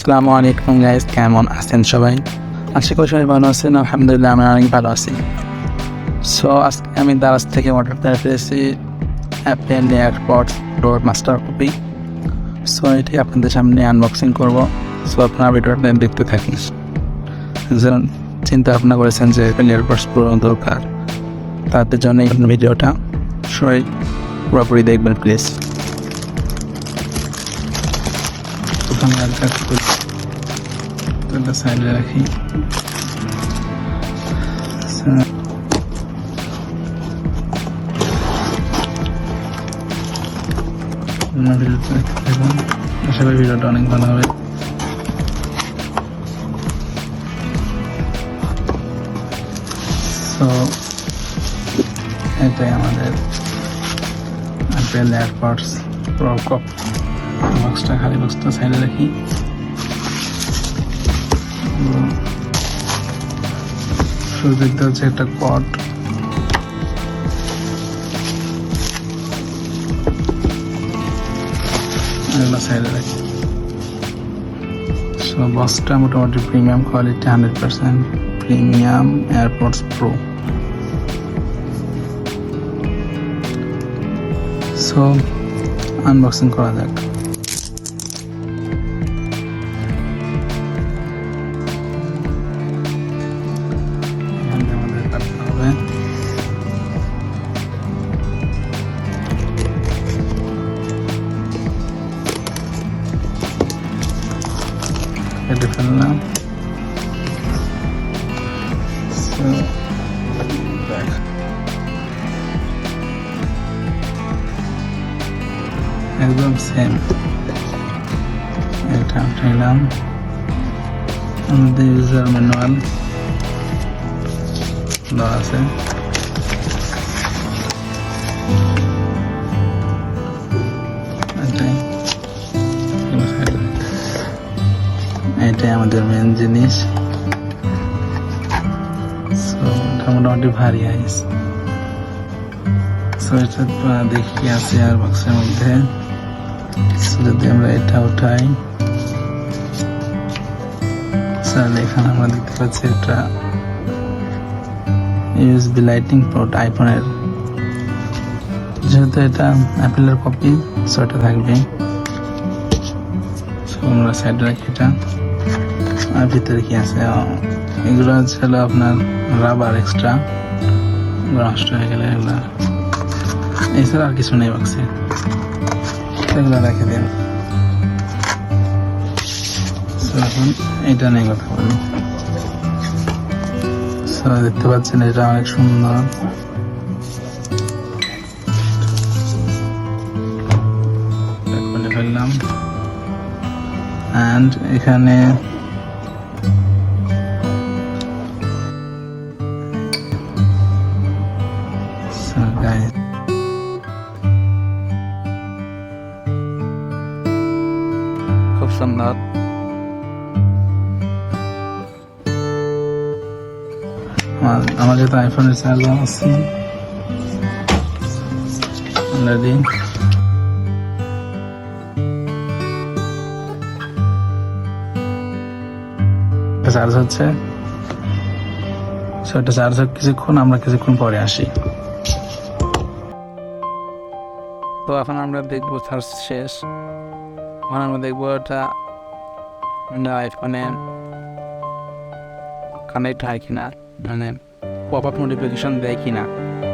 আসসালামু আলাইকুম গাইস, কেমন আছেন সবাই? আশা করি সবাই ভালো আছেন। আলহামদুলিল্লাহ আমি অনেক ভালো আছি। সো আজকে আমি দারাজ থেকে অর্ডার করে ফেলেছি Apple AirPods pro master copy. So এটি আপনাদের সামনে আনবক্সিং করব। সো আপনারা ভিডিওটা দেখতে থাকুন। যেন চিন্তা ভাবনা করেছেন যে অ্যাপেল এয়ারপডস প্রো দরকার, তাদের জন্য এই ভিডিওটা সবাই পুরোপুরি দেখবেন প্লিজ। সাইডে রাখি। আশা করি ভিডিওটা অনেক ভালো হবে। তো এটাই আমাদের অ্যাপেল এয়ারপডস প্রো বক্সটা, খালি বক্সটা সাইডে রাখি। শুরু দেখতে হচ্ছে একটা কট, সাইডে রাখি। সো বক্সটা মোটামুটি premium quality, 100% premium AirPods pro. So unboxing করা যাক। আমাদের কাটতে হবে। কেটে ফেললাম। একদম সেম। এটা নিলাম। আমাদের ইউজার ম্যানুয়াল দেওয়া আছে। এটাই আমাদের মেন জিনিস। এটা মোটামুটি ভারী আইস। এটা দেখি আছে আর বক্সের মধ্যে। যদি আমরা এটা উঠাই, এখানে আমরা দেখতে পাচ্ছি একটা ইউএসবি লাইটিং পোর্ট আইফোনের। যেহেতু এটা অ্যাপেলের কপি, এটা থাকবে। আমরা সাইডে রাখি এটা। আর ভিতরে কি আছে, এগুলো ছিল আপনার রাবার এক্সট্রা, নষ্ট হয়ে গেলে এগুলো। এছাড়া আর কিছু নেই বাক্সে, এগুলো রেখে দিন। এখন এটা নিয়ে কথা বলি। দেখতে পাচ্ছেন এটা অনেক সুন্দর। খুলে ফেললাম। অ্যান্ড এখানে খুব সুন্দর। আমার যেহেতু আইফোনের চার্জার আছে অলরেডি, চার্জ হচ্ছে। সেটা চার্জ হোক কিছুক্ষণ, আমরা কিছুক্ষণ পরে আসি। তো এখন আমরা দেখবো চার্জ শেষ। এখন আমরা দেখবো এটা আইফোনে কানেক্ট হয় কিনা, মানে পপ আপ নোটিফিকেশন দেয় কিনা।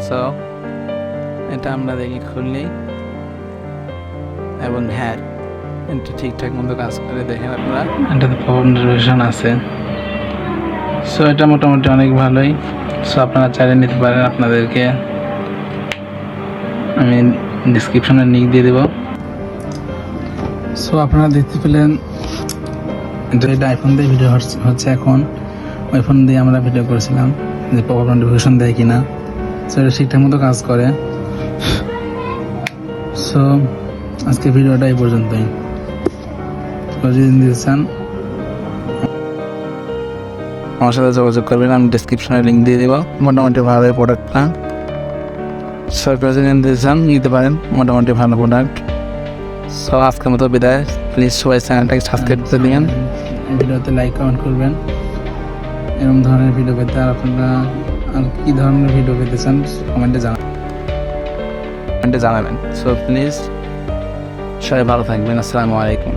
সো এটা আমরা দেখি খুললি, এবং হ্যাঁ এটা ঠিকঠাক মতো কাজ করে। দেখেন আপনারা, এটাতে পপ আপ নোটিফিকেশন আছে। সো এটা মোটামুটি অনেক ভালোই। সো আপনারা চাইলে নিতে পারেন। আপনাদেরকে আমি ডিসক্রিপশনে লিঙ্ক দিয়ে দেবো। সো আপনারা দেখতে পেলেন, এটা আইফোন দিয়ে ভিডিও হচ্ছে এখন। ওই ফোন দিয়ে আমরা ভিডিও করেছিলাম যে পপ আপ নোটিফিকেশন দেয় কিনা। সো এটা ঠিকঠাক মতো কাজ করে। সো আজকে ভিডিওটা এই পর্যন্তই। যদি দিতে চান আমার সাথে যোগাযোগ করবেন, আমি ডিসক্রিপশনে লিঙ্ক দিয়ে দেবো। মোটামুটি ভালো প্রোডাক্টটা। সো প্রেজেন্ট দিতে চান নিতে পারেন, মোটামুটি ভালো প্রোডাক্ট। সো আজকের মতো বিদায়। প্লিজ সবাই চ্যানেলটাকে সাবস্ক্রাইব করে দিন। ভিডিওতে লাইক কমেন্ট করবেন। এরকম ধরনের ভিডিও পেতে আর আপনারা আর কী ধরনের ভিডিও পেতে চান কমেন্টে জানাবেন। সো প্লিজ সবাই ভালো থাকবেন। আসসালামু আলাইকুম।